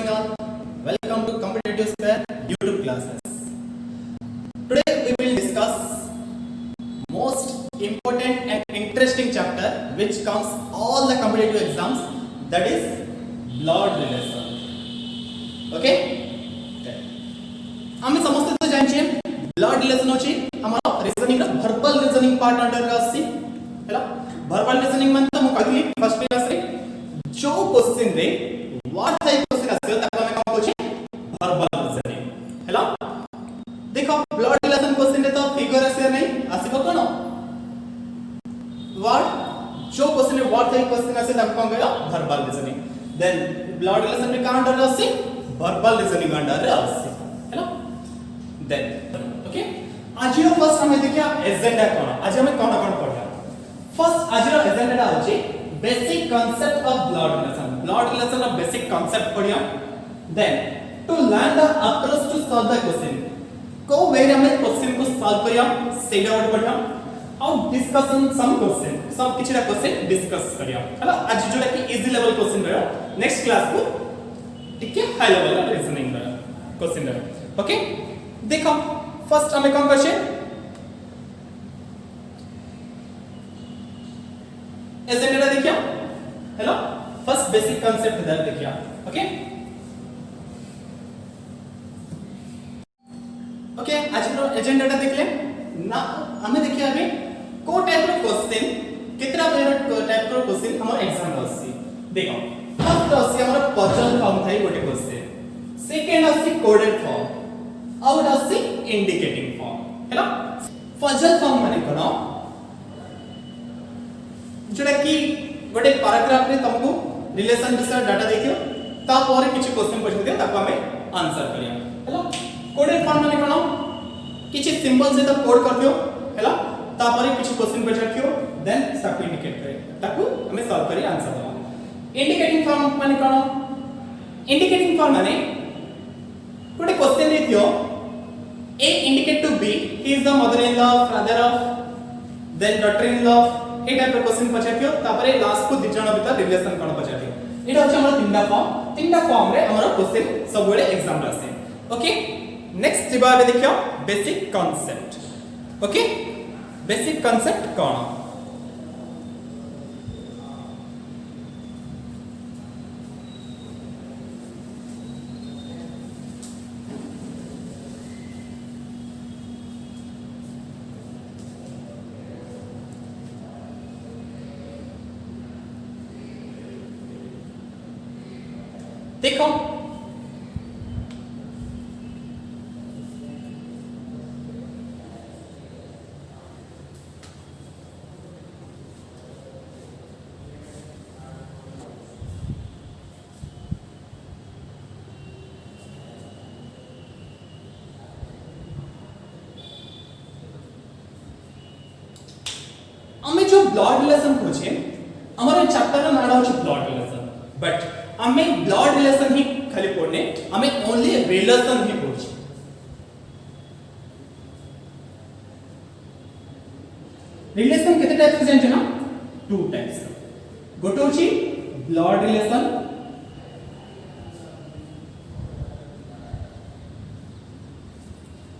going on? Welcome to Competitive Square YouTube classes. Today we will discuss most important and interesting chapter which comes all the competitive exams, that is blood relation. Okay? आम्ही समजते तो जानिछे blood relation होची हमर reasoning रा verbal reasoning part under रा आसी हैला verbal reasoning मतलब मु कहली फर्स्ट क्लास रे जो क्वेश्चन रे व्हाट टाइप क्वेश्चन आसे ताको हम कोन कोचे वर्बल रीजनिंग हैला देखो ब्लड रिलेशन क्वेश्चन रे तो फिगर आसे नहीं आसीबो कोन व्हाट जो क्वेश्चन रे व्हाट टाइप क्वेश्चन आसे ताको कोन कहला verbal reasoning then blood relation रे का अंडर रा आसी वर्बल रीजनिंग अंडर रा आसी हैला देन ओके आज रो फर्स्ट हमें देखिया एजेंडा कोन आज हमें कोन कोन पढ़ा फर्स्ट आज रो एजेंडा होची basic concept of blood relation रो बेसिक कांसेप्ट पढ़िया then to learn the approach to solve the question को वे रे हमें क्वेश्चन को सॉल्व करिया सेडा वर्ड पढ़िया और डिस्कशन सम क्वेश्चन सब किछरा क्वेश्चन डिस्कस करिया हैला आज जोटा कि इजी लेवल क्वेश्चन रहो नेक्स्ट क्लास को ठीक है हाई लेवल रीजनिंग क्वेश्चन रहो ओके देखो फर्स्ट हमें कौन क्वेश्चन एजेंडा देखिया हेलो फर्स्ट बेसिक कांसेप्ट इधर देखिया ओके ओके आज रो एजेंडा देख ले ना हमें देखिया अभी को टाइप रो क्वेश्चन कितना टाइप रो क्वेश्चन हमर एग्जाम आसी देखो फर्स्ट आसी हमर पजल फॉर्म थाई गोटे क्वेश्चन सेकंड आसी coded form out of the indicating form हैला पजल फॉर्म माने कोन जोटा कि गोटे पैराग्राफ रे तुमको रिलेशन विषय डाटा देखियो ता पर किछि क्वेश्चन पछे दियो ताको हमें आंसर करिया हैला कोडेड फॉर्म माने कोन किछि सिंबल से तो कोड कर दियो हैला ता पर किछि क्वेश्चन पछे रखियो देन ताको इंडिकेट करे ताको हमें सॉल्व करी आंसर देबा इंडिकेटिंग फॉर्म माने कोन इंडिकेटिंग फॉर्म माने गोटे क्वेश्चन दियो A indicate to B, he is the mother-in-law, father of, then daughter-in-law. ए टाइप क्वेश्चन पछाथियो तापरे लास्ट को दिजण भीतर रिलेशन कोन पछाथियो एटा होछ हमर तीनटा फॉर्म रे हमर क्वेश्चन सब बेले एग्जाम रे आसे ओके नेक्स्ट जिबा बे देखियो basic concept okay basic concept कोन देखो हमें जो ब्लड रिलेशन खोजे हमारे चैप्टर का नाम है ब्लड रिलेशन बट हमें ब्लड रिलेशन ही खाली पढ़ने हमें ओनली रिलेशन ही पढ़छे रिलेशन कितने टाइप के जानछे ना टू टाइप्स गोटे होची ब्लड रिलेशन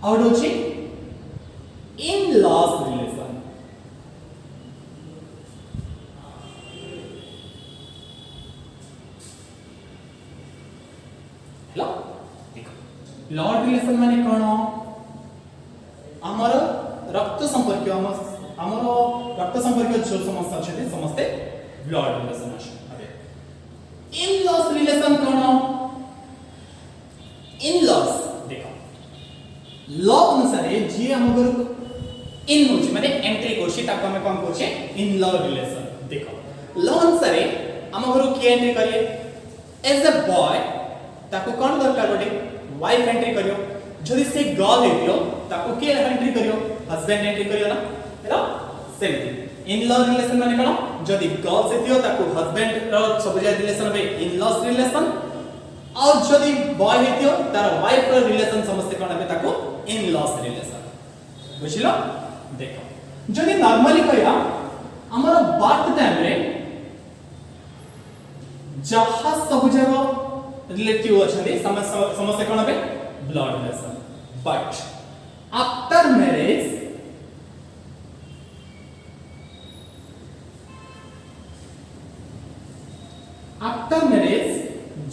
और होची इन लॉस रिलेशन ब्लड रिलेशन माने कोन हमर रक्त संपर्क हमर रक्त संपर्क जो समस्या छै समस्ते ब्लड रिलेशन अछि इन लॉस रिलेशन कोन इन लॉस देखो लॉ अनुसार जे हमर इन होछि माने एंट्री कोछि ताको हम कोन कोछि इन लॉ रिलेशन देखो लॉ अनुसार हमर की एंट्री करिए एज अ बॉय ताको कोन दरकार बडे वाइफ एंट्री करियो जदि से गर्ल हेतियो ताको के एंट्री करियो हस्बैंड एंट्री करियो ना हैला सेम इन लॉ रिलेशन माने कोन जदि गर्ल हेतियो ताको हस्बैंड रो सब जे रिलेशन बे इन लॉ रिलेशन और जदि बॉय हेतियो तार वाइफ रो रिलेशन समस्त कोन बे ताको इन लॉ रिलेशन बुझिलो देखो जदि नॉर्मली कहिया हमर बात टाइम रे जहां सब जगह रिलेटिव अछंदी समस्त कोन बे blood relation but after marriage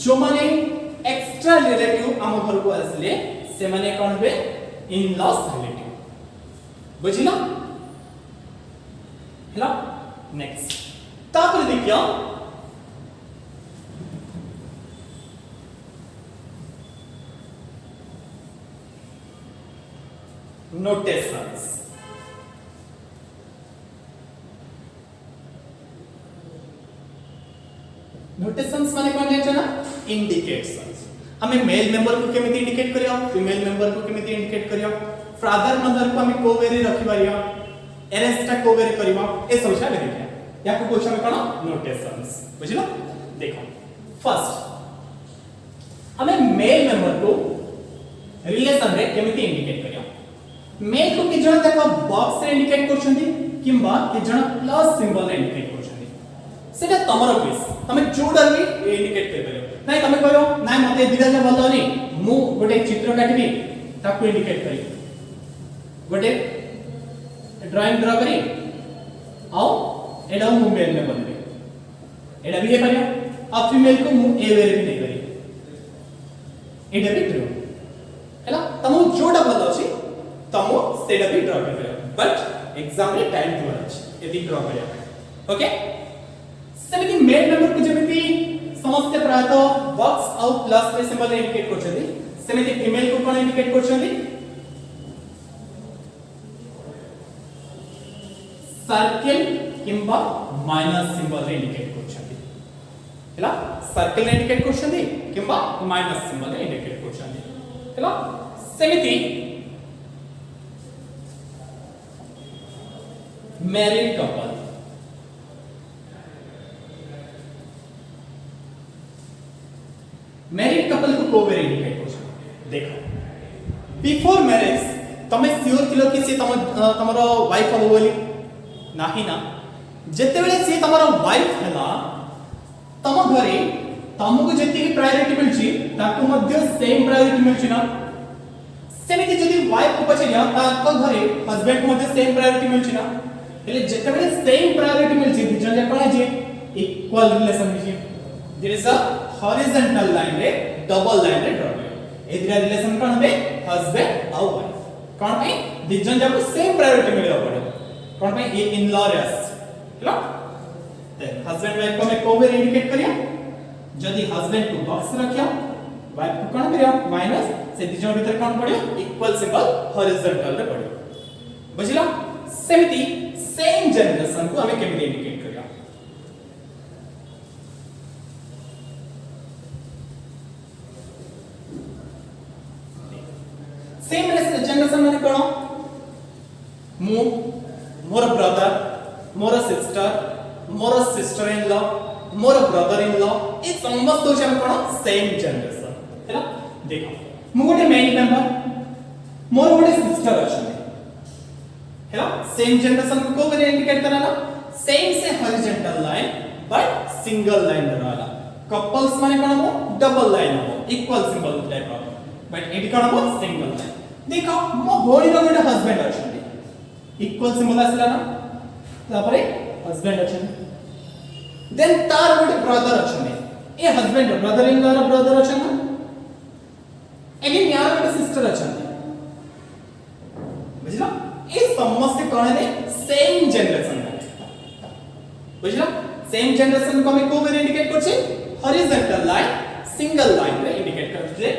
जो माने एक्स्ट्रा रिलेटिव आम घर को आसले से माने कोन बे इन लॉस रिलेटिव बुझिला हेला नेक्स्ट तापर देखियो नोटेशंस नोटेशंस माने कोन जाने ना इंडिकेशंस हमें मेल मेंबर को केमिति इंडिकेट करियो फीमेल मेंबर को केमिति इंडिकेट करियो फादर मदर को हमें कोवेरी रखि पारियो एरेस्टा कोवेरी करियो ए सब विषय देखिया या को क्वेश्चन में कोन नोटेशंस बुझिलो देखो फर्स्ट हमें मेल मेंबर को रिलेशन रे केमिति इंडिकेट करियो मेल को कि जण देखो बॉक्स रे इंडिकेट करछंदी किंबा कि जण प्लस सिंबल रे इंडिकेट करछंदी सेटा तमरो क्वेस तमे जोडर भी इंडिकेट कर परियो नाही तमे कहयो नाही मते दिदा जे भलो नै मु गोटे चित्र काटिबी ताको इंडिकेट करी गोटे ड्राइंग ड्रा करी आओ एडा मु मेल में बनबे एडा भी हे परियो आ फीमेल को मु ए वेरे भी नै करी एडा भी ट्रू हैला तमो जोडा भलो अछि तमो सेडा भी ड्रा कर परियो बट एग्जाम रे टाइम थोड़ा अछि यदि ड्रा करियो ओके सेमिति मेल मेंबर को जेमिति समस्त प्रायतः बॉक्स आउ प्लस रे सिंबल रे इंडिकेट करछथि सेमिति फीमेल को कोन इंडिकेट करछथि सर्कल किंबा माइनस सिंबल रे इंडिकेट करछथि हैला सर्कल रे इंडिकेट करछथि किंबा माइनस सिंबल रे इंडिकेट करछथि हैला सेमिति मैरिड कपल मैरिड कपल को कोवेरी इंडिकेट करछ देखो बिफोर मैरिज तमे सियोर किलो कि से तमरो वाइफ हो बोली नाही ना जते बेले से तमरो वाइफ हला तम घरे तमको जति प्रायोरिटी मिलची ताको मध्य सेम प्रायोरिटी मिलची ना सेमिति जदी वाइफ को पछिया ताको घरे हस्बैंड को मध्य सेम प्रायोरिटी मिलची ना એટલે જેତେବେଳେ સેમ પ્રાયોરિટી મળશે બીજા જે કોણ છે ઇક્વલ રિલેશન છે there is a horizontal line रे डबल लाइन रे ड्रा करियो ए दिरा रिलेशन कोन होबे हस्बैंड और वाइफ कोन पे दिजन जब सेम प्रायोरिटी मिलियो पड़े कोन पे ए इन लॉ रेस हेलो देन हस्बैंड वाइफ को मैं कोवेरी इंडिकेट करिया जदी हस्बैंड को बॉक्स रखिया वाइफ को कोन करिया माइनस से दिजन भीतर कोन पड़ियो इक्वल सिंबल हॉरिजॉन्टल रे पड़ियो बुझिला सेमिति सेम जनरेशन को हमें केमिति इंडिकेट करिया सेम जनरेशन माने कोन मु मोर ब्रदर मोर सिस्टर इन लॉ मोर ब्रदर इन लॉ ए समस्त होछ हम कोन सेम जनरेशन हैला देखो मु गोटे मेल मेंबर मोर गोटे सिस्टर अछि हैला सेम जनरेशन को कोवेरी इंडिकेट कराला सेम से horizontal line but single line रहला कपल्स माने कोन हो डबल लाइन हो इक्वल सिंबल टाइप हो बट एडी कोन हो सिंगल लाइन देखो मो भोणी रो गोटे हस्बैंड अछि इक्वल सिंबल आसला ना तापरे हस्बैंड अछि देन तार गोटे ब्रदर अछि a husband brother in law brother अछि ना एगे यार गोटे सिस्टर अछि बुझला ए समस्त कोन है सेम जनरेशन बुझला सेम जनरेशन को हमें कोवेरी इंडिकेट करछे हॉरिजॉन्टल लाइन सिंगल लाइन रे इंडिकेट करछे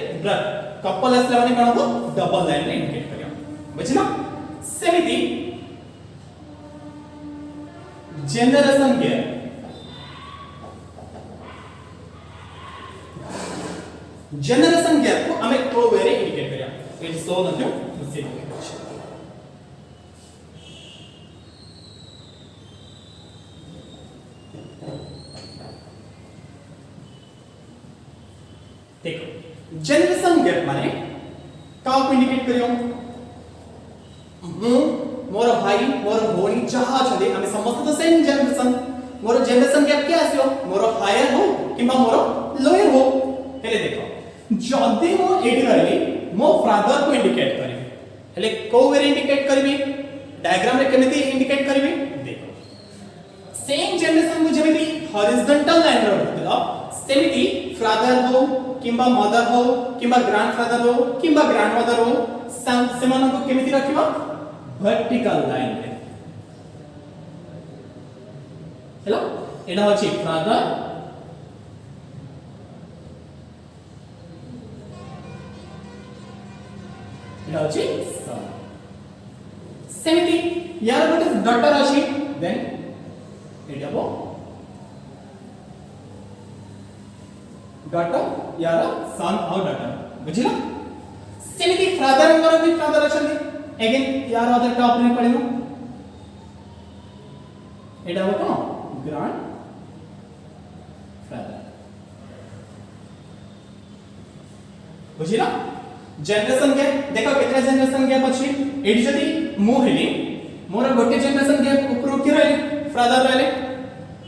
कपल असला माने कोन हो डबल लाइन रे इंडिकेट करियो बुझला सेमिति जनरेशन गैप जनरेशन गैप को हमें कोवेरी इंडिकेट करिया इट सो नथिंग सेम देखो जनरेशन गैप माने का को इंडिकेट करियो मु मोर भाई मोर भोणी जहा छले हम समस्त तो सेम जनरेशन मोर जनरेशन गैप क्या आसियो मोर हायर हो किबा मोर लोअर हो हेले देखो जदी मो एठी रहली मो फादर को इंडिकेट करबी हेले को वे इंडिकेट करबी डायग्राम रे केमिति इंडिकेट करबी देखो सेम जनरेशन को जेमिति हॉरिजॉन्टल लाइन रहतला सेमिति फादर हो किंबा मदर हो किंबा ग्रैंडफादर हो किंबा ग्रैंडमदर हो सेमान को केमिति रखिबा वर्टिकल लाइन रे हेलो एडा होची फादर एडा होची सन सेमिति यार गोटे डॉटर अछि देन एडा हो डॉटर यार सन और डॉटर बुझिला सेमिति फादर अंगर भी फादर अछंती अगेन यार अदर टॉप रे पड़िनो एडा हो कोन ग्रैंड फादर बुझिला जनरेशन गैप देखो केतना जनरेशन गैप अछि एडी जदी मु हेली मोर गोटे जनरेशन गैप ऊपर की रहले फादर रहले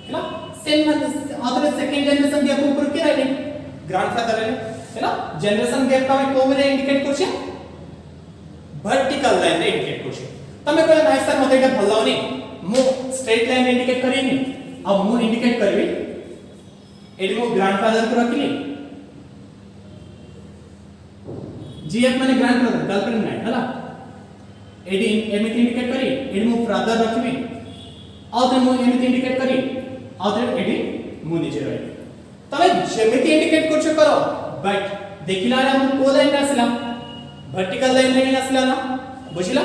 हैला same other second generation gap ऊपर की रहले ग्रैंडफादर रहले हैला जनरेशन गैप का को वे इंडिकेट करछे वर्टिकल लाइन रे इंडिकेट करछे तमे कहले नाइ सर मते एटा भल लागनी मु स्ट्रेट लाइन इंडिकेट करिनी अब मु इंडिकेट करबी एडी मो ग्रैंडफादर को रखली जीएफ माने ग्रैंडफादर गर्लफ्रेंड नाही हला एडी एमिति इंडिकेट करी एडी मु फादर रखबी आउतर मु एमिति इंडिकेट करी आउतर एडी मु निजे रही तमे जेमिति इंडिकेट करछ करो बट देखिला हम को लाइन आसला वर्टिकल लाइन रे आसला ना बुझिला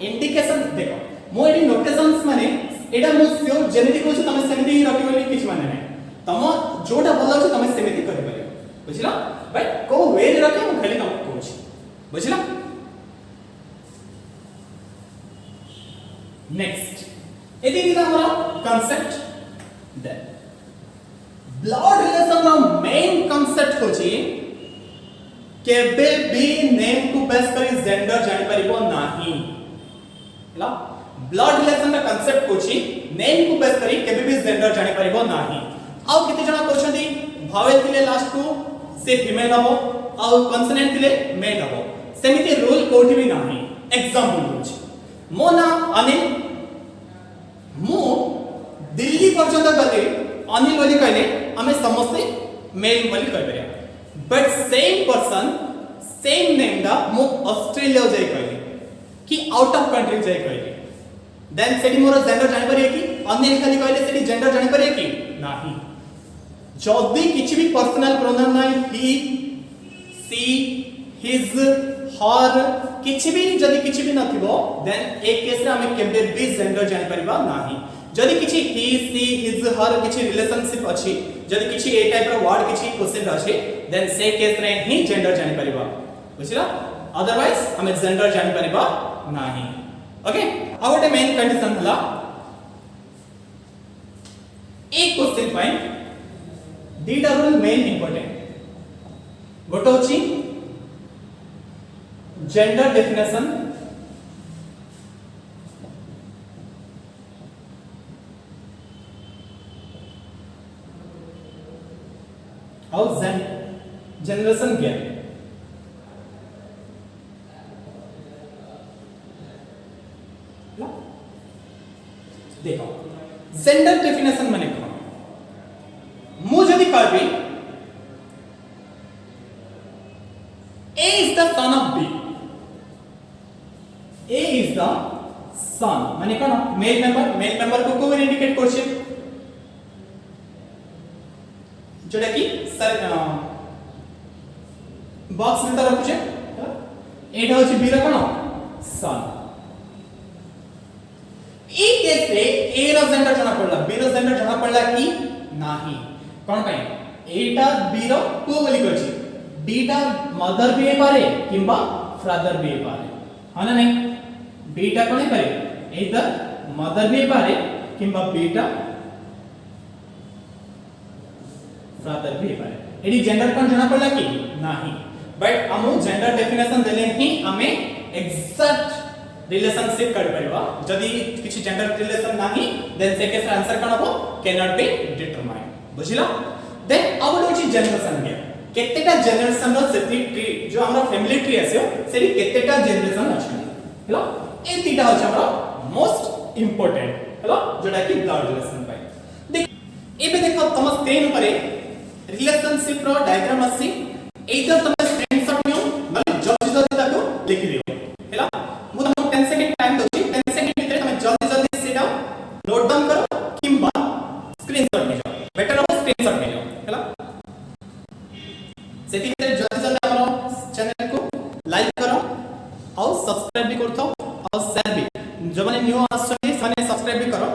इंडिकेशन देखो मो एडी नोटेशंस माने एडा मु श्योर जेमिति कहछ तमे सेमिति ही रखिबली किछ माने नै तम जोटा भल अछि तमे सेमिति करि परियो बुझिला बट को वे रखे मु खाली तम कहछ बुझिला नेक्स्ट एदी दिला हमरा कांसेप्ट देन ब्लड रिलेशन रो मेन कांसेप्ट होची केबे भी नेम को बेस करी जेंडर जानि परिबो नाही हला ब्लड रिलेशन रा कांसेप्ट होची नेम को बेस करी केबे भी जेंडर जानि परिबो नाही आउ केते जणा कहछंती भावेल थिले लास्ट को से फीमेल हबो आउ कॉन्सोनेंट थिले मेल हबो सेमिति रूल कोठी भी नाही एग्जांपल होची मो नाम अनिल मु दिल्ली पर्यंत गले अनिल बोली कहले हमें समस्त मेल बोली कह परिया but same person same name दा मु ऑस्ट्रेलिया जाय कहले कि आउट ऑफ कंट्री जाय कहले देन सेडी मोर जेंडर जानि परिया कि अनिल खाली कहले सेडी जेंडर जानि परिया कि नाही जदी किछि भी पर्सनल प्रोनाउन नाही ही सी हिज हर किछि भी जदी किछि भी नथिबो देन एक केस रे हमें केबे भी जेंडर जानि परिबा नाही जदी किछि ही सी हिज हर किछि रिलेशनशिप अछि जदी किछि ए टाइप रो वर्ड किछि क्वेश्चन अछि देन से केस रे ही जेंडर जानि परिबा बुझिला अदरवाइज हमें जेंडर जानि परिबा नाही ओके आ गोटे मेन कंडीशन हला एक क्वेश्चन पॉइंट दीटा रूल मेन इंपोर्टेंट गोटे होची जेंडर डेफिनेशन और जनरेशन गैप देखो जेंडर डेफिनेशन माने कोन मु जदी कहबी A is the son of B A is the son माने कोन मेल मेंबर को कोन इंडिकेट करछे जोटा कि सर बॉक्स में तो रखुछे एटा होची बी रा कोन सन ए केस रे ए रा जेंडर जणा पड़ला बी रा जेंडर जणा पड़ला कि नाही कोन पय एटा बी रा को बोली करछि बीटा मदर भी हे पारे किंबा फादर भी हे पारे हाना नहीं बीटा कोन हे पारे इधर मदर भी हे पारे किंबा बीटा फादर भी हे पारे एडी जेंडर कोन जणा पड़ला कि नाही बट हमु जेंडर डेफिनेशन देले ही हमें एग्जैक्ट रिलेशनशिप कर परबा जदी किछि जेंडर रिलेशन नाही देन से केस आंसर कोन हो कैन नॉट बी डिटरमाइंड बुझिला देन आउट होची जनरेशन गैप केतेटा जनरेशन रो सेति ट्री जो हमरा फैमिली ट्री आसियो सेति केतेटा जनरेशन अछि हेलो ए तीटा होछ हमरा मोस्ट इंपोर्टेंट हेलो जोटा कि ब्लड रिलेशन पाई देख एबे देखो तम स्क्रीन ऊपर रिलेशनशिप रो डायग्राम आसी एइतर तम स्क्रीनशॉट नियो मतलब जल्दी जल्दी ताको लिखि दियो हेलो मु तम 10 सेकंड टाइम दोछि 10 सेकंड भितर तम जल्दी जल्दी सेटा नोट डाउन करो किंबा स्क्रीनशॉट नि जाओ बेटर हो स्क्रीनशॉट नि जाओ हेलो सेति भितर जल्दी जल्दी हमरो चैनल को लाइक करो और सब्सक्राइब भी करथो और शेयर भी जो माने न्यू आसछे माने सब्सक्राइब भी करो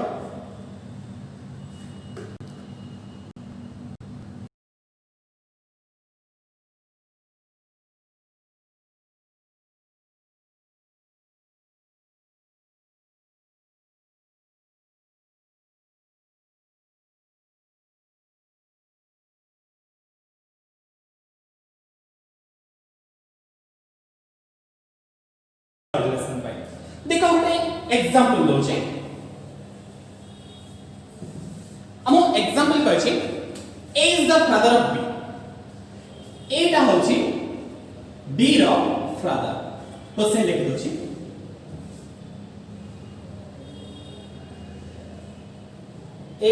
रिलेशन पाई देखो गोटे एग्जांपल दो छे हमो एग्जांपल कहै छी a is the father of b एटा होची b रो फादर तो से लिख दो छी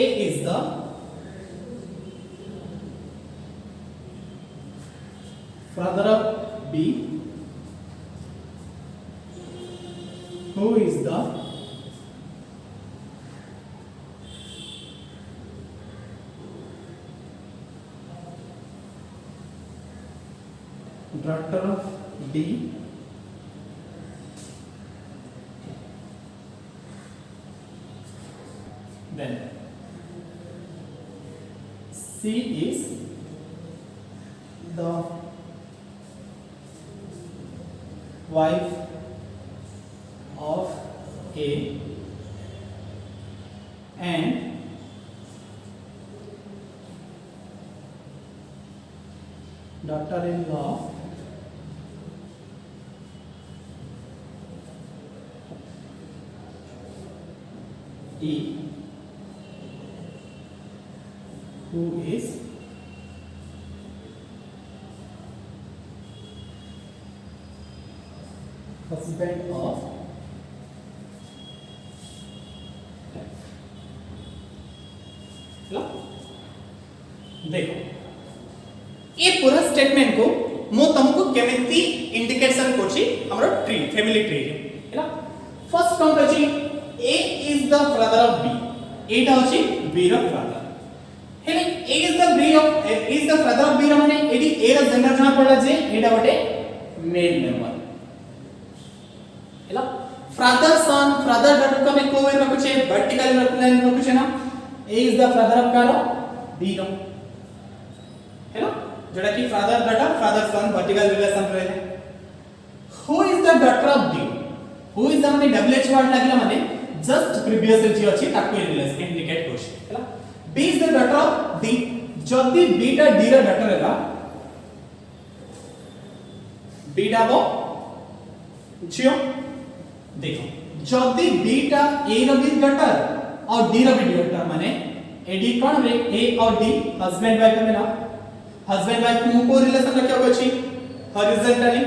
a is the father of b who is the daughter of D then C is the wife of A and daughter-in-law E who is husband of देखो ये पूरा statement को मो तुमको केमिति इंडिकेशन करछि हमरो ट्री फैमिली ट्री हैला फर्स्ट कम करछि a is the father of b एटा होछि b रो फादर हेले a is the father of b रो माने एडी a रो जेंडर जणा पडला जे एटा गोटे मेल मेंबर हैला फादर सन फादर डॉटर को में कोवे रखु छे वर्टिकल लाइन रखु छे ना a is the father of कारो b रो है ना जोड़ा कि फादर डॉटर फादर सन वर्टिकल रिलेशन रहे who is the daughter of D who is the माने डब्ल्यूएच वर्ड लागिला माने जस्ट प्रीवियस जे अछि ताको रिलेशन इंडिकेट करछि हैला B is the daughter of D जदी बी टा डी रा डॉटर हैला बी टा बो झियो देखो जदी बी टा ए रो बी डॉटर और डी रो बी डॉटर माने एडी कोन रे ए और डी हस्बैंड वाइफ में ना हस्बैंड वाइफ को रिलेशन रखियो अछि हॉरिजॉन्टली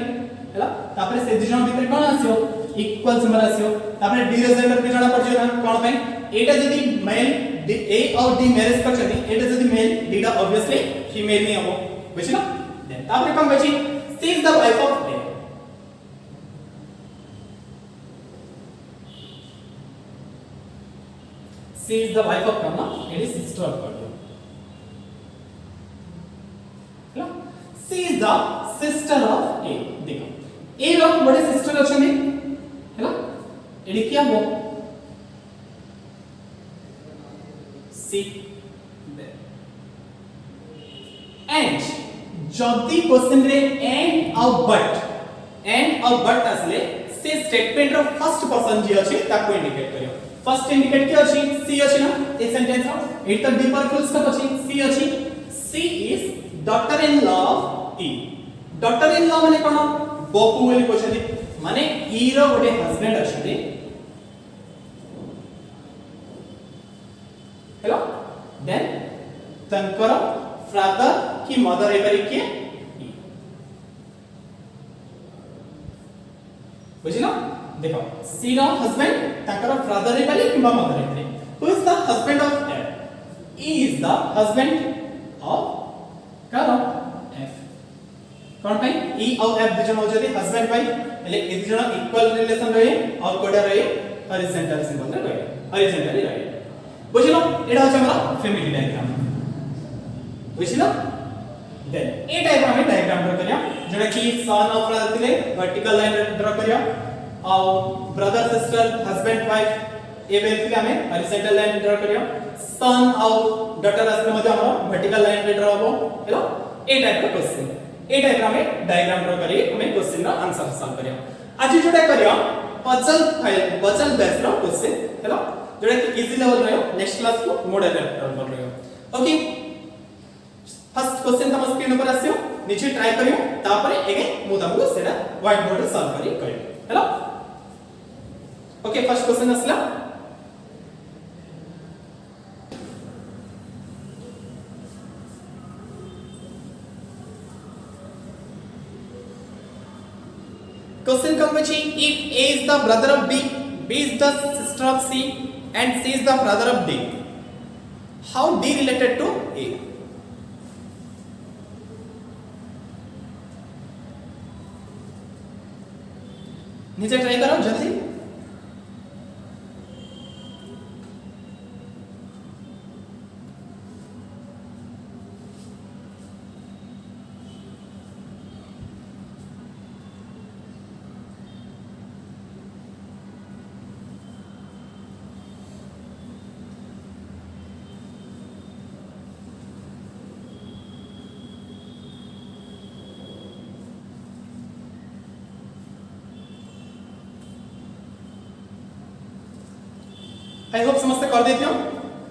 हैला तापर से दिजन भीतर कोन आसियो इक्वल सिंबल आसियो तापर डी जेंडर भी जाना पड़छ ना कोन पे एटा जदी मेल ए और डी मैरिज कर छथि एटा जदी मेल डी टा ऑब्वियसली फीमेल नहीं हबो बुझिला देन तापर कोन बछि C is the wife of A C is the wife of करना एडी सिस्टर ऑफ कर C is the sister of A देखो A रो बड़े सिस्टर अछनी हैला एडी किया हो C and जदी क्वेश्चन रे and और but असले से स्टेटमेंट रो फर्स्ट पर्सन जे अछि ताको इंडिकेट करियो फर्स्ट इंडिकेट के अछि C अछि ना ए सेंटेंस रो at the deeper full stop अछि C अछि C is daughter in law E daughter in law माने कोन बोपु बोली कहछथि माने ई रो गोटे हस्बैंड अछि हेलो देन तंकर फादर की मदर ए परि के बुझिला देखो सी रो हस्बैंड ताकर फादर रे पारे किबा मदर रे पारे who is the husband of F E is the husband of कारो एफ कोन पे ई और एफ दुजन हो जदी हस्बैंड वाइफ એટલે એ दुजन इक्वल रिलेशन रहे और कोडा रहे हॉरिजॉन्टल सिंबल रे रहे हॉरिजॉन्टली रहे बुझिलो एडा होछ हमरा फैमिली डायग्राम बुझिलो देन ए टाइप हम डायग्राम ड्रा करिया जेटा कि सन ऑफ ब्रदर थिले वर्टिकल लाइन ड्रा करिया और ब्रदर सिस्टर हस्बैंड वाइफ ए बेल थिले हमें हॉरिजॉन्टल लाइन ड्रा करिया सन और डॉटर असले मध्ये हमरा वर्टिकल लाइन ड्रा हबो हेलो ए टाइप का क्वेश्चन ए टाइप में डायग्राम ड्रा करी हमें क्वेश्चन रा आंसर सॉल्व करिया आज जोटा करिया पजल बेस रा क्वेश्चन हेलो जोटा कि इजी लेवल रहो नेक्स्ट क्लास को मॉडल लेवल रहो ओके फर्स्ट क्वेश्चन तम स्क्रीन ऊपर आसियो नीचे ट्राई करियो तापर एगे मु तमको सेटा व्हाइट बोर्ड रे सॉल्व करी करियो हेलो ओके फर्स्ट क्वेश्चन असला क्वेश्चन कम बची if A is the brother of B, B is the sister of C and C is the brother of D, how D related to A? नीचे try करो जल्दी I hope समझते कर देती हूं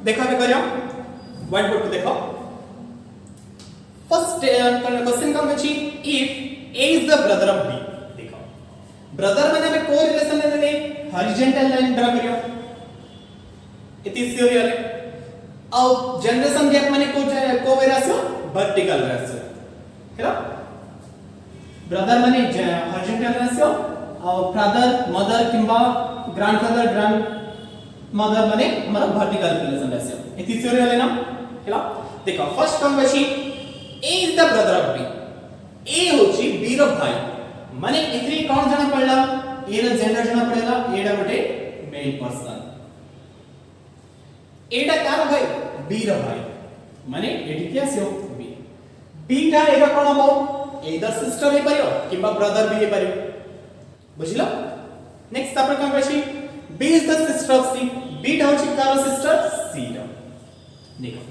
देखा भी करियो व्हाइट बोर्ड पे देखो फर्स्ट क्वेश्चन का बची if A is the brother of B देखो ब्रदर माने हमें को रिलेशन ले ले हॉरिजॉन्टल लाइन ड्रा करियो इति सिरियल और जनरेशन गैप माने को ratio vertical ratio hello brother माने हॉरिजॉन्टल रेशियो और फादर मदर किंबा ग्रैंडफादर ग्रैंड मदर माने हमारा वर्टिकल रिलेशन रेशियो इति सिरियल है ना हेलो देखो फर्स्ट कम बची A is the brother of B A होची B रो भाई माने इतरी कौन जाना पड़ला A रो जेंडर जाना पड़ेला A डा बटे मेल पर्सन A डा कार भाई B रो भाई माने एटी क्या सियो B B डा एगा कोन हबो एदर सिस्टर हे परियो किबा ब्रदर भी हे परियो बुझिलो नेक्स्ट तापर कम बची B is the sister of C B डा होची कार सिस्टर C रो देखो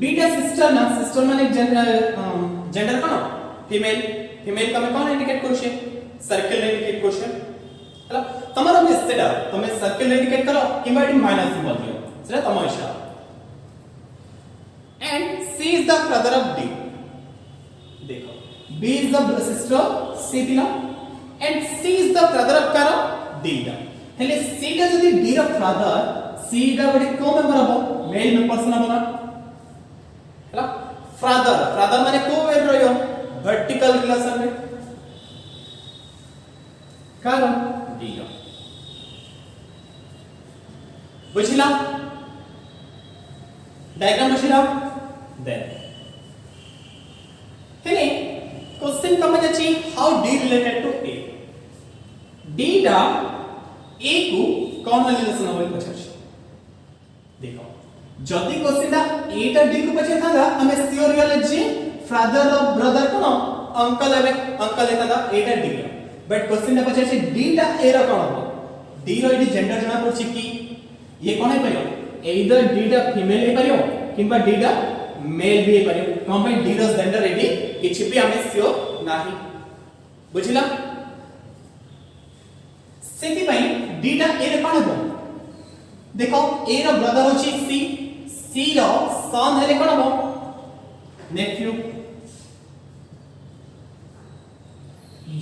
बीटा सिस्टर ना सिस्टर माने जेंडर कोन फीमेल फीमेल का मैं कोन इंडिकेट करू छे सर्कल इंडिकेट करू छे हला तमरो में सेटा तमे सर्कल इंडिकेट करो किबा एटी माइनस सिंबल दियो सेटा तमो इशारा and C is the brother of D देखो B is the sister of C दिला and C is the brother of car D दा हेले C दा जदी D रो फादर C दा बडी को मेंबर हबो मेल मेंबर्स ना बना हला फादर माने को वेल रयो वर्टिकल रिलेशन में कारण दियो बुझिला डायग्राम बुझिला देन हेले क्वेश्चन कम अछि how D related to A D दा ए को कोन रिलेशन होय पछछ देखो जदी क्वेश्चन दा एटा डी को पछे थांगा हमें श्योर रियल जे फादर और ब्रदर कोन अंकल है uncle Etah Etah D but question दा पछे से डी दा ए रा कोन हो डी रो इडी जेंडर जना पड़छि कि ये कोन है परियो एइदर डी दा फीमेल है परियो किबा डी दा मेल भी है परियो कोन पे डी रो जेंडर एडी किछि भी हमें श्योर नाही बुझिला सेति पई डी दा ए रा कोन हो देखो ए रो ब्रदर होछि सी C रो सन हेले कोन हबो नेफ्यू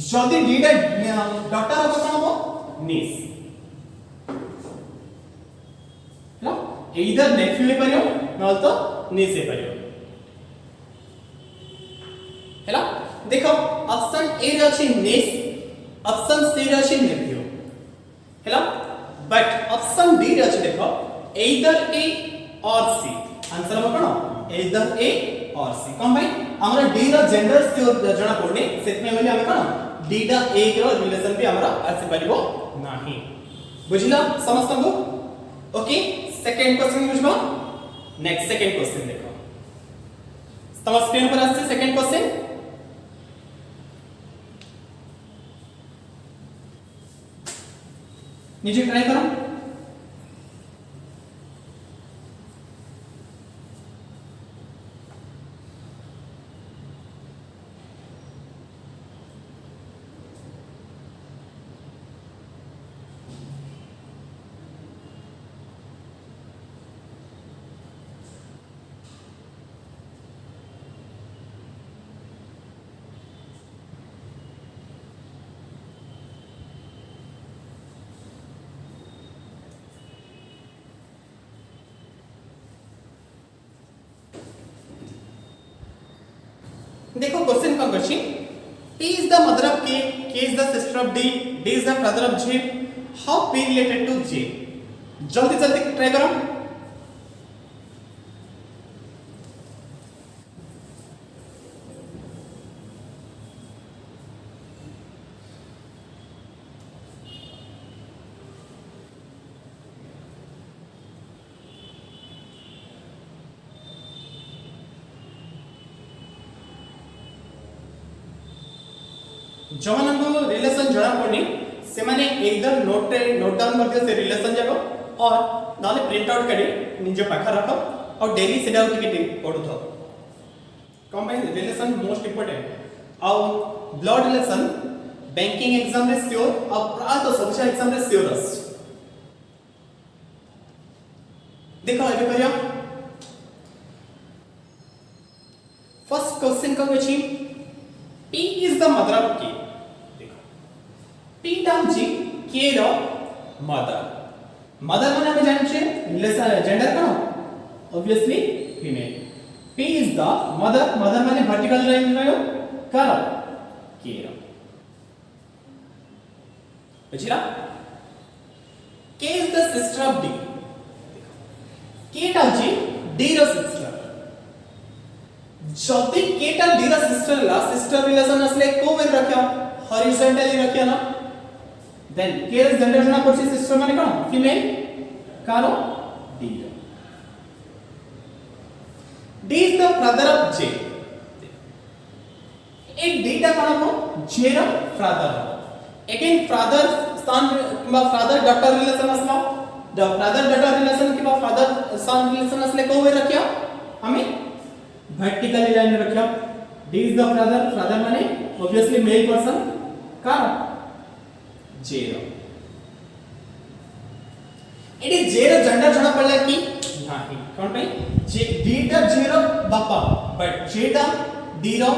जदी डी दा डॉटर हबो कोन हबो नीस लो इधर नेफ्यू हे परियो नल तो नीस हे परियो हेलो देखो ऑप्शन ए रे अछि नीस ऑप्शन सी रे अछि नेफ्यू हेला बट ऑप्शन डी रे अछि देखो एइदर ए और सी आंसर हम कोन एइदर ए और सी कोन भाई हमरा डी रो जेंडर सियोर जणा पड़ने सेतमे बोली हम कोन डी दा ए रो रिलेशन भी हमरा आसी परिबो नाही बुझिला समस्त को ओके सेकंड क्वेश्चन बुझबो नेक्स्ट सेकंड क्वेश्चन देखो तम स्क्रीन पर आसे सेकंड क्वेश्चन नीचे ट्राई करो देखो क्वेश्चन कौन करछि P is the mother of K, K is the sister of D, D is the brother of J. How P related to J? जल्दी जल्दी ट्राई करो जो मानक रिलेशन जणा पड़नी से माने इधर नोट डाउन कर दियो से रिलेशन जाको और नाले प्रिंट आउट करी निजे पाखा रखो और डेली सेडा टिके पढु थो कम भाई रिलेशन मोस्ट इंपोर्टेंट और ब्लड रिलेशन बैंकिंग एग्जाम रे सियोर और प्राय तो सबसे एग्जाम रे सियोर अस देखो एबे करिया फर्स्ट क्वेश्चन का अछि P is the mother of K. देखो P टाउन जी K रो मदर मदर माने हम जान छे जेंडर कोन obviously female P is the mother mother माने वर्टिकल लाइन रयो करो K रो बुझिला K is the sister of D. K टाउन जी D रो सिस्टर जति केटा डी रा सिस्टर रिलेशन असले को वेल रखिया हॉरिजॉन्टली रखिया ना देन के रे जेंडर जणा पड़छि सिस्टर माने कोन फीमेल कारो D D is the brother of जे एक डी टा कोन हो जे रा ब्रदर अगेन फादर सन किबा फादर डॉटर रिलेशन असला द फादर डॉटर रिलेशन किबा फादर सन रिलेशन असले को वेल रखिया हमें वर्टिकली लाइन में रखियो D is the brother माने obviously male person का J रो एडी J रो जेंडर जणा पड़ला की नाही कोन पे J D टा J रो बापा बट J टा D रो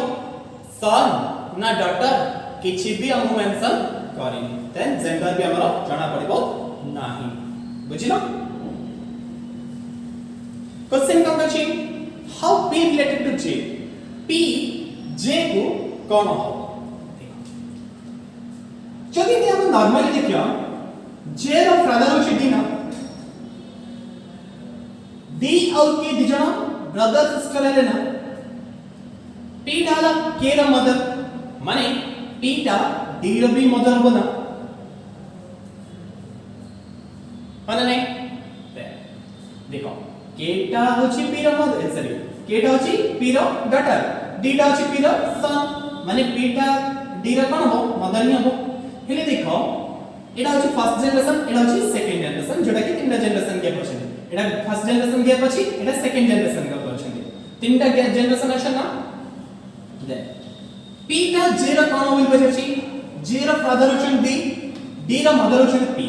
सन ना डॉटर किछि भी हम मेंशन करिनी देन जेंडर भी हमरो जणा पड़िबो नाही बुझिलो क्वेश्चन का अछि How P related to J? P J को कौन हो? चलिए हम नॉर्मली देखियो J रो ब्रदर होची D ना D और K दी जणा ब्रदर सिस्टर है ना P डाला K रो मदर माने P टा D रो भी मदर हो ना माने नहीं देखो K टा होची P रो मदर सॉरी K टा होची P रो डॉटर D टा होची P रो सन माने P टा D रो कोन हो मदर ही हो हेले देखो एटा होची फर्स्ट जनरेशन एटा होची सेकंड जनरेशन जोटा कि तीनटा जनरेशन गैप अछि एटा फर्स्ट जनरेशन गैप अछि एटा सेकंड जनरेशन गैप अछि तीनटा जनरेशन अछि ना देन P टा J रो कोन होई बछि J रो फादर होची D रो मदर होची P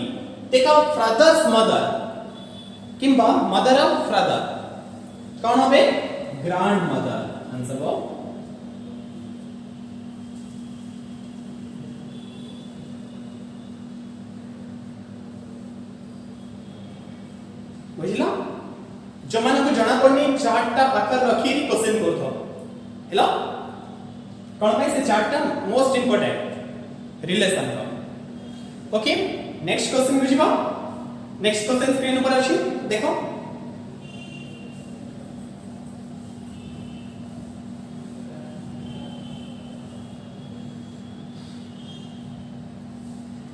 तेका फादर्स मदर किंबा मदर ऑफ फादर कौन होबे ग्रैंड मदर आंसर हो बुझला जो माने को जाना पड़नी चार्टटा पाकर रखी क्वेश्चन करथो हेलो कौन भाई से चार्टटा most important relation okay next question बुझिबा नेक्स्ट क्वेश्चन स्क्रीन ऊपर अछि देखो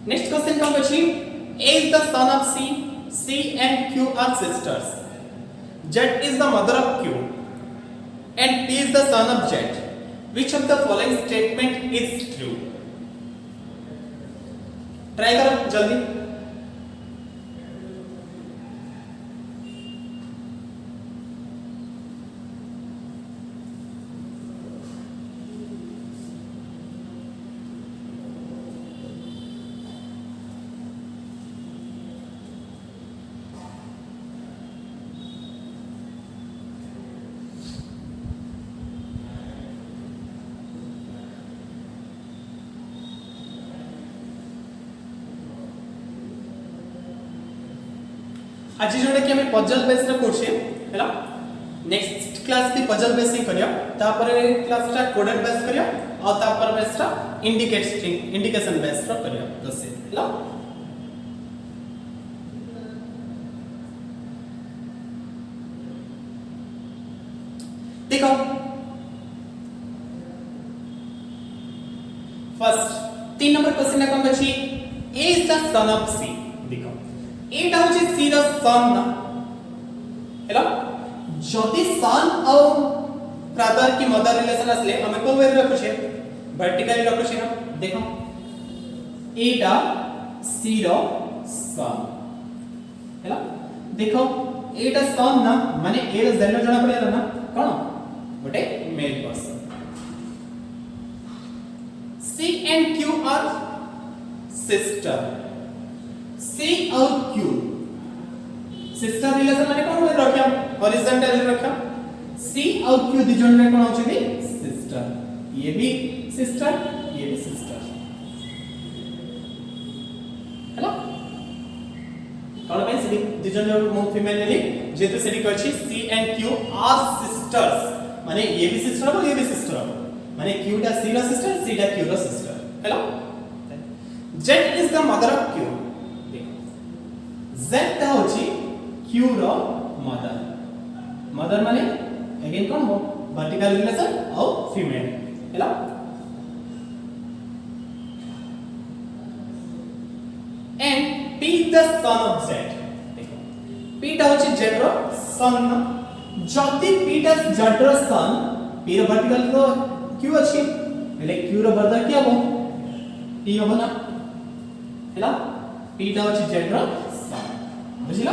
नेक्स्ट क्वेश्चन कम अछि A is the son of C, C and Q are sisters, Z is the mother of Q and P is the son of Z. Which of the following statement is true? Try करो जल्दी। आज जोडे कि हमें puzzle base रे कोर्से हैला next class की पजल बेस ही करिया तापर क्लास टा कोडेड बेस करिया और तापर बेस टा इंडिकेशन बेस रा करिया दसे हैला देखो फर्स्ट 3 नंबर क्वेश्चन कौन अछि A is the son of C देखो एटा होची सी द सन ना हैला जदी सन और ब्रदर की मदर रिलेशन असले हमें को वे रखु छे वर्टिकली रखु छे ना देखो एटा सी द सन हैला देखो एटा सन ना माने ए र जेंडर जणा पड़ेला ना कोन गोटे male person C and Q are sister C और Q सिस्टर रिलेशन माने कोन रखिया हॉरिजॉन्टल रखिया C और Q दि जण रे कोन होची सिस्टर ये भी सिस्टर हेलो कोन भाई से दि जण मो फीमेल नेली जेतु सेडी कहछि C and Q are sisters माने ये भी सिस्टर हो ये भी सिस्टर हो माने Q दा C रा सिस्टर C दा Q रा sister hello Z is the mother of Q Z ता होची Q रो मदर माने अगेन कोन हो वर्टिकल रिलेशन और फीमेल हैला and P is the son of Z देखो P ता होची Z रो सन जति P ता Z रो सन P रो वर्टिकल रो Q अछि એટલે Q रो ब्रदर क्या हो P हो ना हैला P ता होची Z रो बुझिला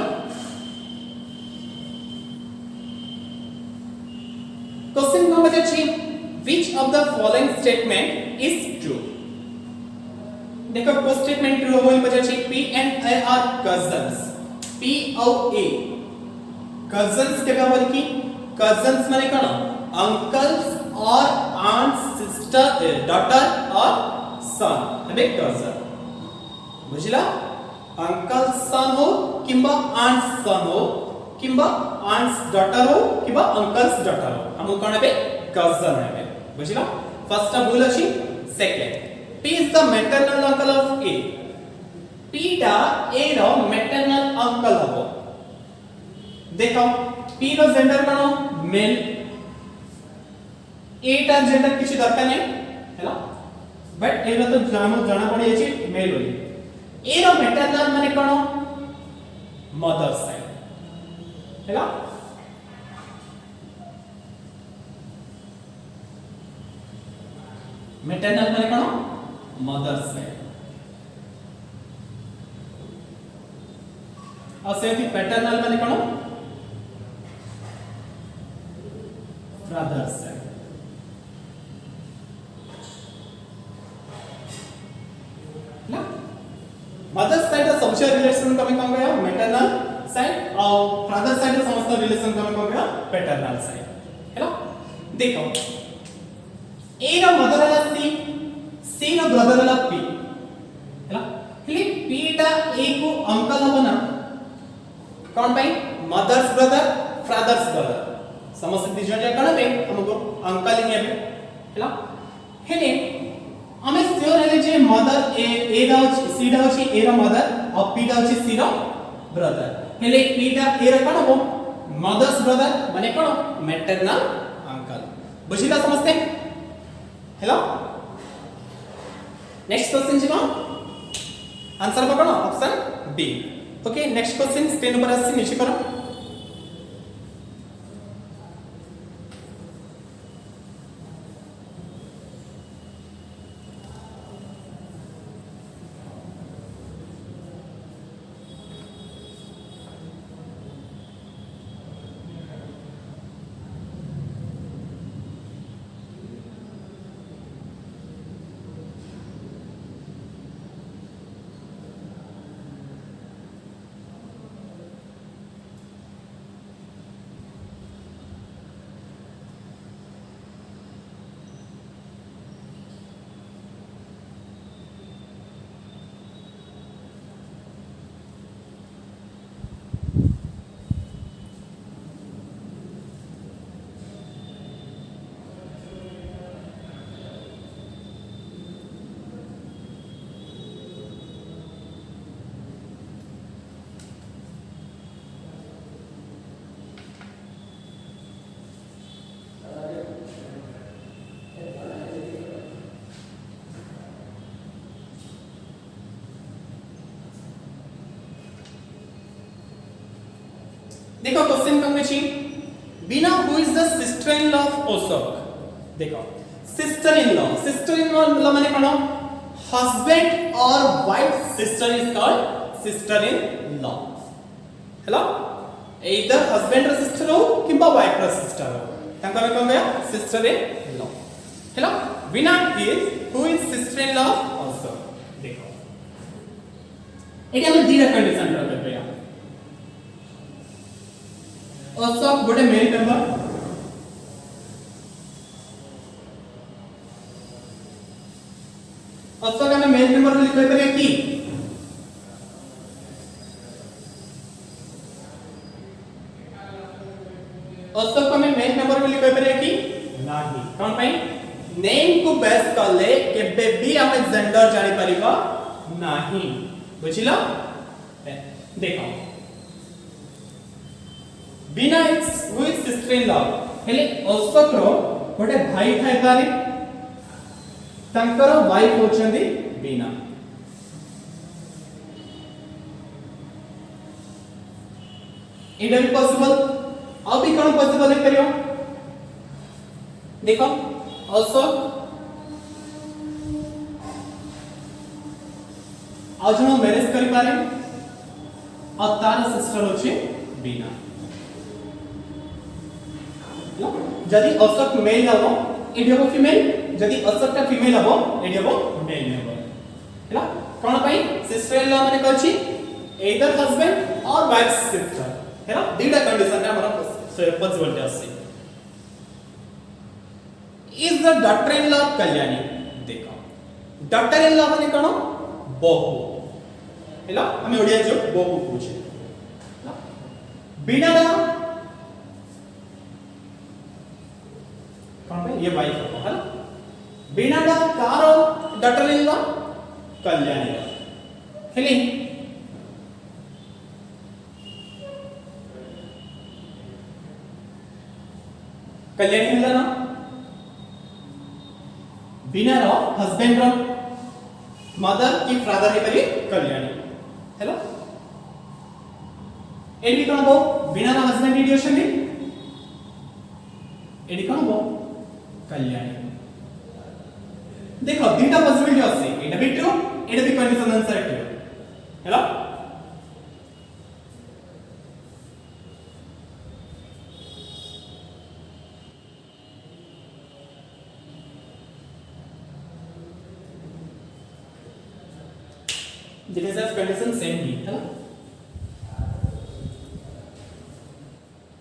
question number 3 which of the following statement is true देखो को स्टेटमेंट ट्रू होई बजे P and A are cousins P और A cousins के बराबर की cousins माने कोन uncles or aunts sister daughter or son हबे cousin बुझिला अंकल सन हो किंबा आंट्स सन हो किंबा आंट्स डॉटर हो किंबा अंकल्स डॉटर हो हम कोन हेबे कजन हेबे बुझिला फर्स्ट भूल अछि second P is the maternal uncle of A P टा A रो maternal uncle हबो देखो P रो जेंडर कोन मेल A टा जेंडर किछि दरकार नै हैला बट ए रो तो जाना पड़ी अछि मेल होली ए रो मैटरनल माने कोन मदर साइड हैला मैटरनल माने कोन मदर साइड और सेठी पैटर्नल माने कोन ब्रदर साइड ना मदर साइड का सबसे रिलेशन कम कौन गया मैटरनल साइड और फादर साइड का समस्त रिलेशन कम कौन गया पैटर्नल साइड हैला देखो ए रो मदर वाला C रो ब्रदर वाला P हैला हेले P टा A को अंकल हबो ना कोन भाई मदर्स ब्रदर फादर्स ब्रदर समस्त दिजन जे कोन बे हमको अंकल ही हेबे हैला हेले हमें श्योर है जे मदर ए दा सी दा ए रा मदर और पी दा सी रा ब्रदर हेले पी दा ए रा कोन हो मदर्स ब्रदर माने कोन मैटरनल अंकल बुझिला समझते हेलो नेक्स्ट क्वेश्चन जी कोन आंसर कोन option B okay next question screen पर आसी नीचे करो देखो क्वेश्चन कम में छी Bina who is the sister in law of Ashok देखो सिस्टर इन लॉ मतलब माने कोन हस्बैंड और wife sister is called sister in law hello either husband र सिस्टर हो किबा वाइफ र सिस्टर हो तांका में कोन गया सिस्टर इन लॉ हेलो Bina is who is sister in law of Ashok देखो एटा हम दीरा कंडीशन र करबे अशोक गोटे मेल मेंबर अशोक हमें मेल मेंबर लिख पारे कि अशोक हमें मेल मेंबर लिख पारे कि नाही कोन पई नेम को बेस करले केबे भी हमें जेंडर जानि परिबा नाही बुझिला देखो Bina is who is sister in law हेले अशोक रो गोटे भाई थाई पारे तंकर वाइफ होचंदी बीना इट इज पॉसिबल अब भी कोन पॉसिबल है करियो देखो अशोक आज हम मैरिज करि पारे और तार सिस्टर होची बीना जदि अशोक मेल हबो एडी हबो फीमेल जदि अशोक का फीमेल हबो एडी हबो मेल हबो हैला कोन पई सिस्टर इन लॉ माने कहछि एदर हस्बैंड और वाइफ सिस्टर हैला दीटा कंडीशन ने हमरा पॉसिबिलिटी आसी is the daughter in law Kalyani देखो डॉटर इन लॉ माने कोन बहु हैला हम ओडिया जो बहु पूछे बिना ना ये वाइफ हो है ना बिना डा कारो डॉटर इन लॉ कल्याणी हेली कल्याणी होला ना बिना रो हस्बैंड रो मदर की फादर है परी कल्याणी हेलो एडी कोन बो बिना रो हस्बैंड एडी ओछनी एडी कोन बो कल्याणी देखो दीटा पॉसिबिलिटी आसी एटा भी ट्रू एटा भी condition answer true hello this is condition same ही है ना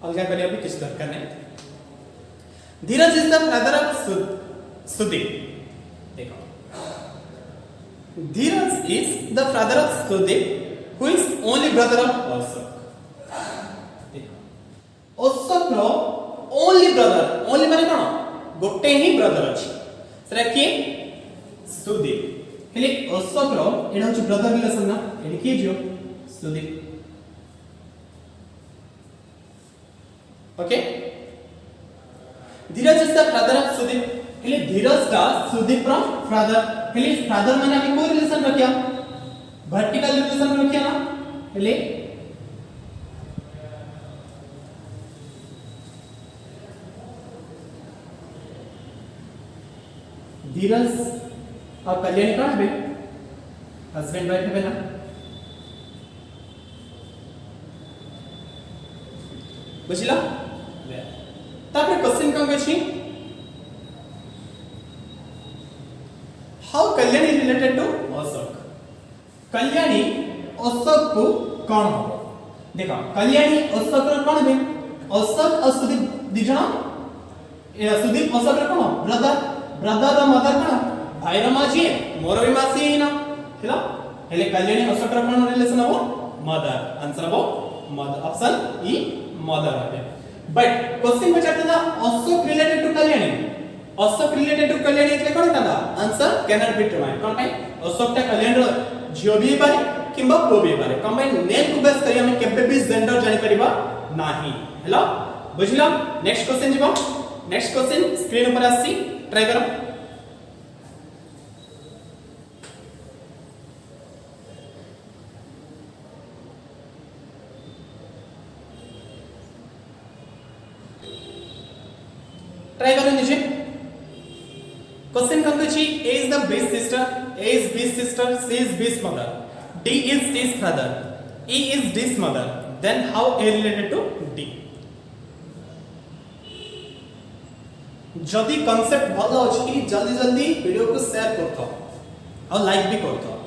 अलग करिए अभी किस दरकार नहीं Dhiraj is the brother of Sudeep देखो Dhiraj is the brother of Sudeep who is only brother of Ashok देखो अशोक रो ओनली ब्रदर ओनली माने कोन गोटे ही ब्रदर अछि सेरा कि सुदीप हेले अशोक रो एडा होची ब्रदर रिलेशन ना एडी के जियो Sudeep okay Dhiraj is the father of Sudeep हेले धीरज का सुदीप रो फादर हेले फादर माने हम को रिलेशन रखिया वर्टिकल रिलेशन रखिया ना हेले धीरज और कल्याणी कौन है हस्बैंड वाइफ है ना बुझिला तापर क्वेश्चन कौन अछि how Kalyani related to Ashok Kalyani Ashok को कौन हो देखो कल्याणी अशोक रो कौन है अशोक और सुदीप दिजण ए सुदीप अशोक रो कौन ब्रदर ब्रदर द मदर कौन भाई रो माजी मोर भी मासी ना हेला हेले कल्याणी अशोक रो कौन रिलेशन हो मदर आंसर हो मदर ऑप्शन ई मदर है बट क्वेश्चन पचारता था Ashok related to Kalyani Ashok related to Kalyani એટલે કોણ હતા આન્સર કેનોટ બી डिटरमाइन કોણ ପାଇଁ અશોક તા કલ્યાણ રો ଝିଅ ବି પારે કિંબા પુઓ ବି પારે કોણ ପାଇଁ નેમ କୁ બેસ કરી ଆମେ କେବେ ବି जेंडर ଜାଣି परिबा नाही हेलो बुझिला नेक्स्ट क्वेश्चन जीवा नेक्स्ट क्वेश्चन स्क्रीन ऊपर आसी ट्राई करो ट्राई करो नीचे क्वेश्चन कौन छी A is the B's sister A is B's sister C is B's mother D is C's father E is D's mother then how A related to D जदी concept भलो अछि जल्दी जल्दी वीडियो को शेयर करथो और लाइक भी करथो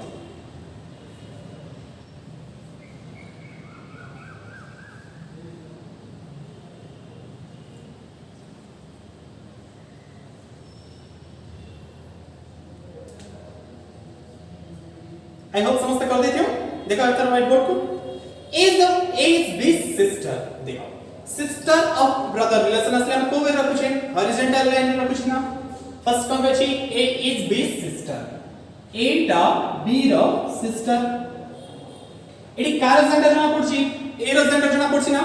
आई होप समझते कर देते हो देखो इधर व्हाइट बोर्ड को A is B's sister देखो सिस्टर ऑफ ब्रदर रिलेशन असले हम को वे रखु छे हॉरिजॉन्टल लाइन रखु छे ना फर्स्ट कम अछि A is B's sister A टा B रो सिस्टर एडी कार जेंडर जना पड़छि A रो जेंडर जना पड़छि ना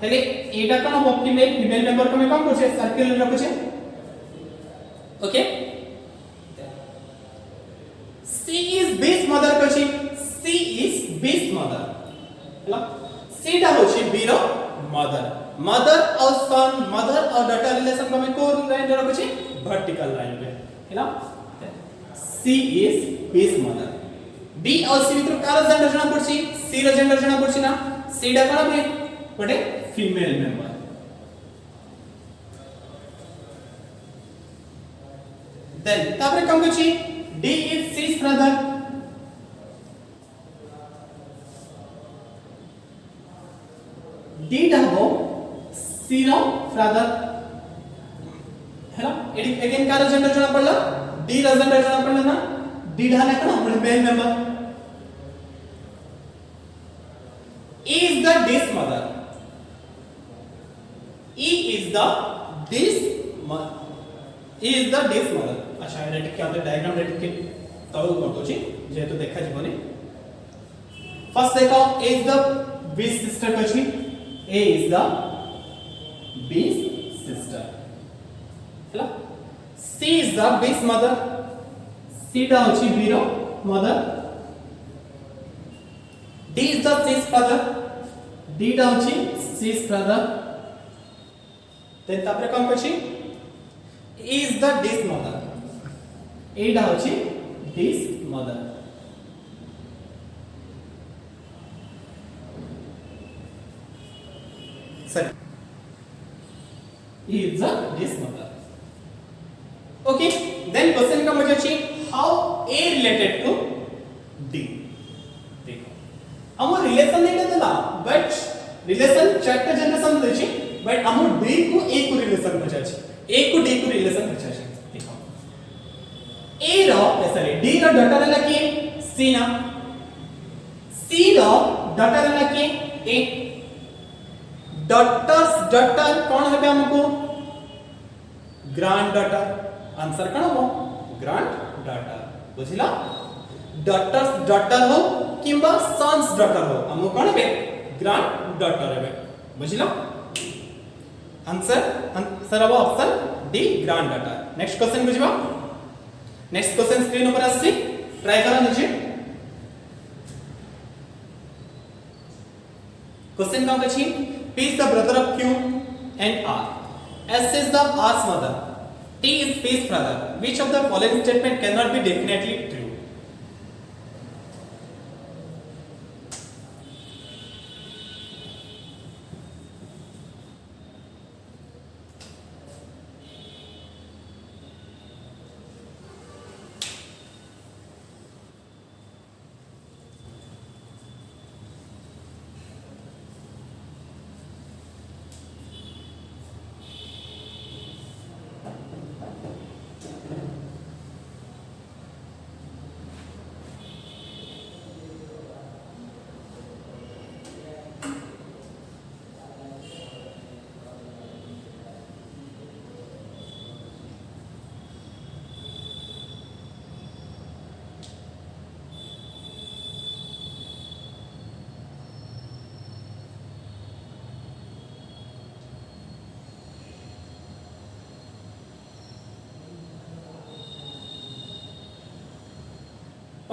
हेले A टा कोन हो फीमेल मेंबर को में कम पड़छि सर्कल रखु छे okay C is B's mother कछि C is B's mother hello C टा होछि B रो मदर मदर और सन मदर और डॉटर रिलेशन को में को लाइन रखु छी वर्टिकल लाइन पे hello C is B's mother B और C भितर कार जेंडर जना पड़छि C रो जेंडर जना पड़छि ना C टा कोन बे बटे फीमेल मेंबर देन तापर कम कछि D is C's brother D ढाबो C रो ब्रदर हेलो एडी अगेन कार जेंडर जना पड़ला D रो जेंडर जना पड़ला ना D ढाने कोन बटे male member E is the D's mother E is the D's mother E is the D's mother अच्छा एटा टिके आते डायग्राम रे टिके तळु करतो छी जेहेतु देखा जीवनी फर्स्ट देखो A is the B's sister कछि A is the B's sister Hella C is the B's mother C टा होछि B रो mother D is the C's father D टा होछि C's brother देन तापर come कछि E is the D's mother A टा होछि D's mother sir E is the D's mother okay then question का मतलब छी how A related to D देखो हम रिलेशन नहीं देला बट रिलेशन चारटा जनरेशन दे छी बट हम D को A को रिलेशन बचा छी A को D को रिलेशन बचा छी देखो A रो सॉरी D रो डॉटर हला के C ना C रो डॉटर हला के A डॉटर्स डॉटर कौन है हमको ग्रैंड डॉटर आंसर कौन हो ग्रैंड डॉटर बुझिला डॉटर्स डॉटर हो किंबा सन्स डॉटर हो हम कोन बे ग्रांड डॉटर हेबे बुझिला आंसर अब option D granddaughter next question बुझिबा नेक्स्ट क्वेश्चन स्क्रीन ऊपर आसी ट्राई करा निजे क्वेश्चन का अछि P is the brother of Q and R. S is the R's mother. T is P's brother. Which of the following statement cannot be definitely true?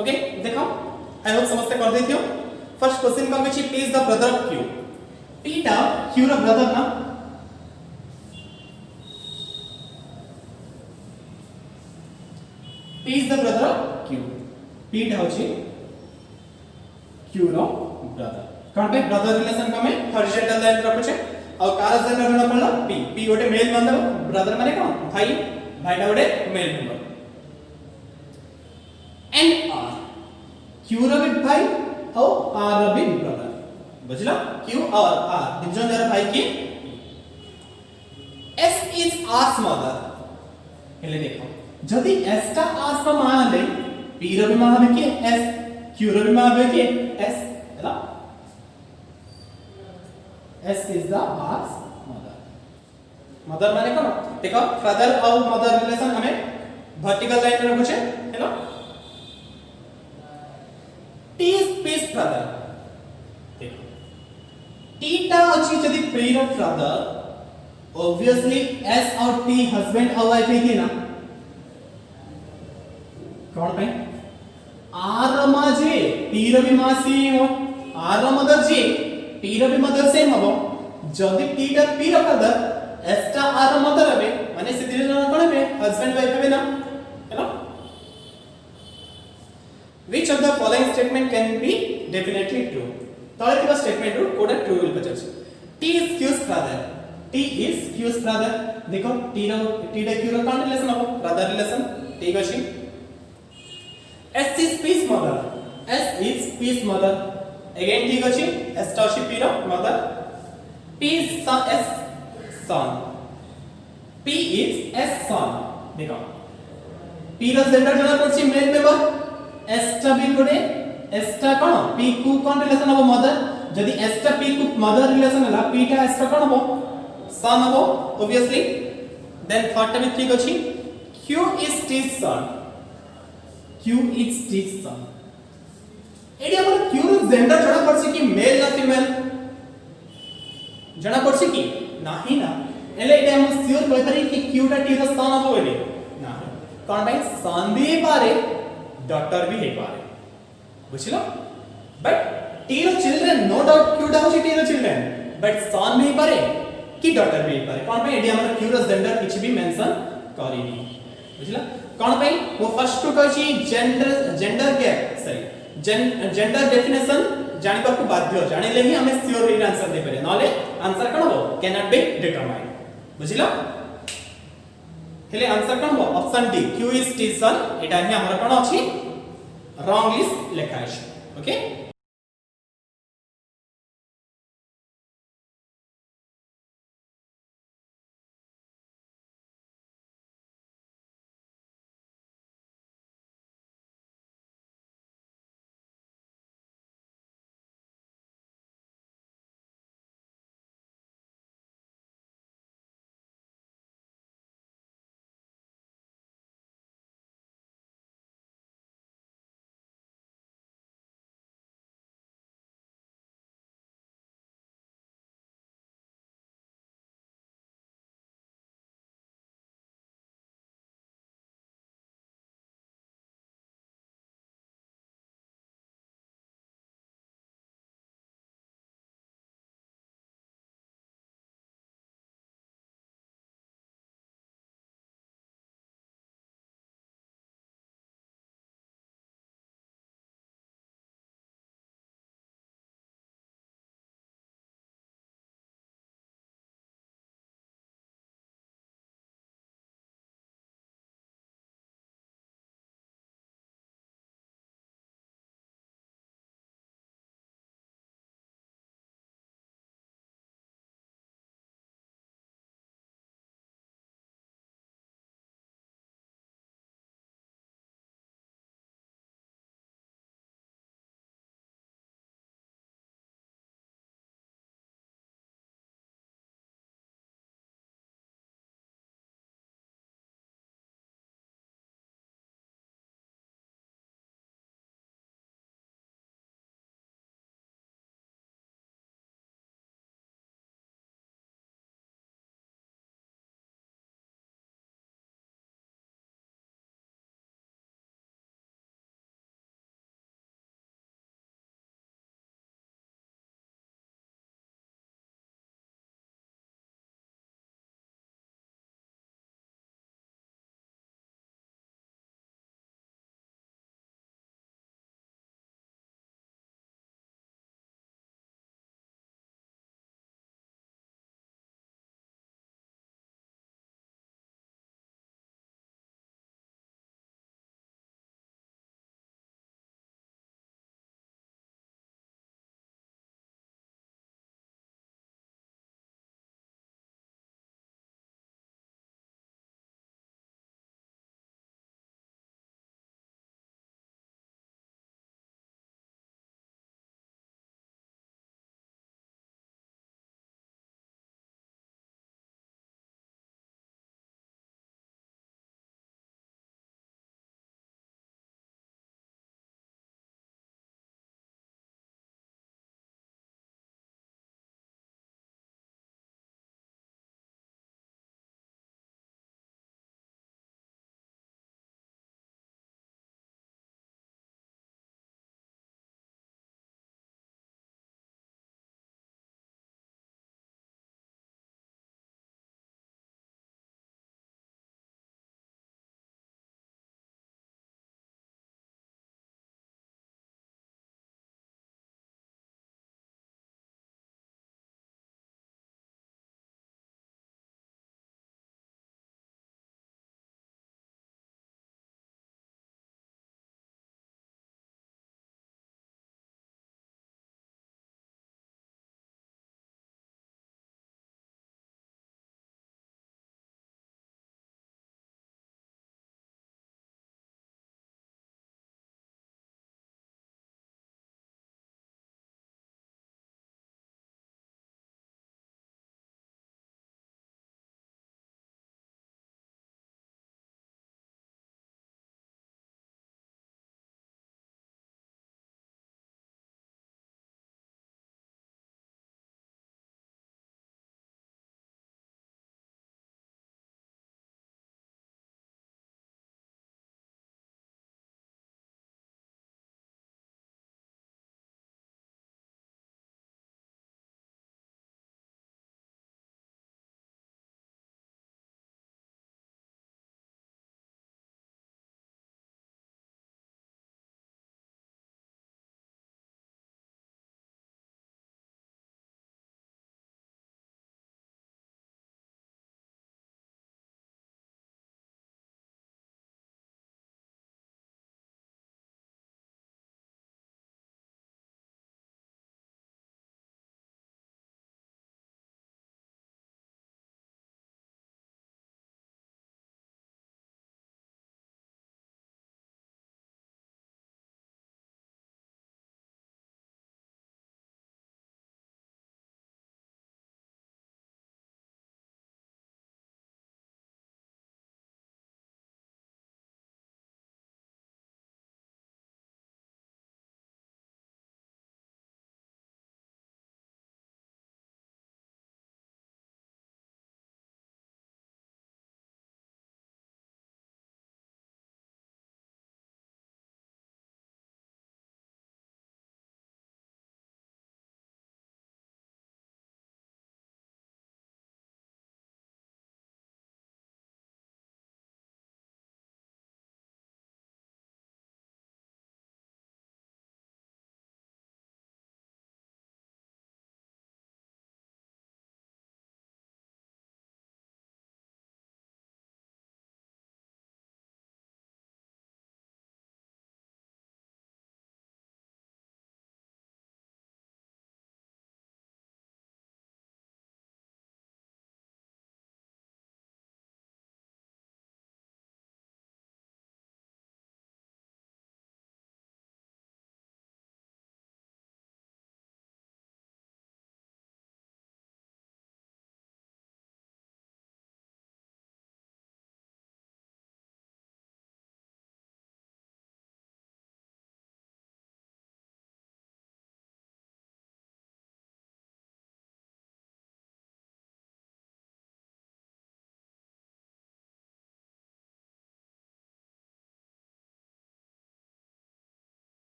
Okay देखो I hope समझते कर देथियो first question का अछि P is the brother of Q P टा Q ର brother ना P is the brother of Q P टा अछि Q ର ब्रदर कोन पे ब्रदर रिलेशन का में हॉरिजॉन्टल लाइन रखुछे और कार जेंडर न पड़ला P गोटे मेल मान ब्रदर माने कोन भाई भाईटा गोटे male member and R Q ର भी भाई और R ର भी ब्रदर बुझला Q और R डिवीजन जरा भाई की S is R's mother हेले देखो जदी S टा R ର मां ले P ର भी मां হবে কি S Q ର भी मां হবে কি S ହେଲା S is the R's mother mother माने कोन देखो फादर और मदर रिलेशन हमें वर्टिकल लाइन में रखुछे hello T is P's brother देखो T टा अछि जदी P रो ब्रदर obviously S और T हस्बैंड और वाइफ है ना कोन पे R रो मां जे T रो भी मां सेम हो R रो मदर जे T रो भी मदर सेम हो जदी T टा P रो ब्रदर S टा R रो मदर हबे माने से दिने जण कोन हबे हस्बैंड वाइफ हबे ना हैना Which of the following statement can be definitely true? तळे थिबा स्टेटमेंट रो कोडा ट्रू विल पचछ T is Q's brother T is Q's brother देखो T रो T टा Q रो कोन रिलेशन हो ब्रदर रिलेशन ठीक अछि S is P's mother S is P's mother again ठीक अछि S टा अछि P रो mother P is son S son P is S son देखो P रो जेंडर जणा पड़छि मेल मेंबर S टा भी गोटे S टा कोन P को कोन रिलेशन हो मदर जदी S टा P को मदर रिलेशन हला P टा S टा कोन हो सन हो ऑब्वियसली देन थर्ड टा भी ठीक अछि Q is T's son Q is T's son एडी हमर Q रो जेंडर जणा पड़छि कि मेल ना फीमेल जणा पड़छि कि नाही ना एले एडी हम श्योर कहि पारि कि Q टा T रो सन हो एली ना कोन भाई सन भी पारे डॉटर भी है पारे बुझिलो बट टी रो चिल्ड्रन नो डाउट क्यू टा होची टी रो चिल्ड्रन बट सन भी पारे कि डॉटर भी पारे कोन पे एडी हमर क्यू रो जेंडर किछ भी मेंशन करिनी बुझिला कोन पे वो फर्स्ट टू कहची gender gap sorry gender definition जानिबा को बाध्य जानिले ही हमें श्योर इन आंसर दे पारे नले आंसर कोन हो कैन नॉट बी डिटरमाइंड बुझिला हेले आंसर कोन हो option D Q is T's son एटा ही हमर कोन अछि रॉन्ग लिस्ट लेखा अछि ओके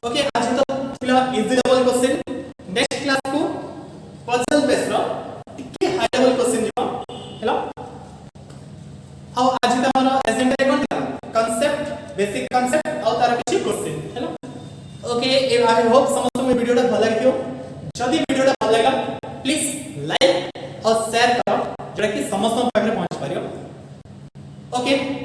ओके आज तो पिला easy level question next class को पजल बेस रो टिके हाई लेवल क्वेश्चन जिवो हेलो आ आज तमरो एजेंडा कोन कांसेप्ट बेसिक कांसेप्ट और तार किछि question hello okay I hope समस्त में वीडियोटा भल लागियो जदी वीडियोटा भल लागला प्लीज लाइक और शेयर करो जेटा कि समस्त पाखरे पहुंच पारियो ओके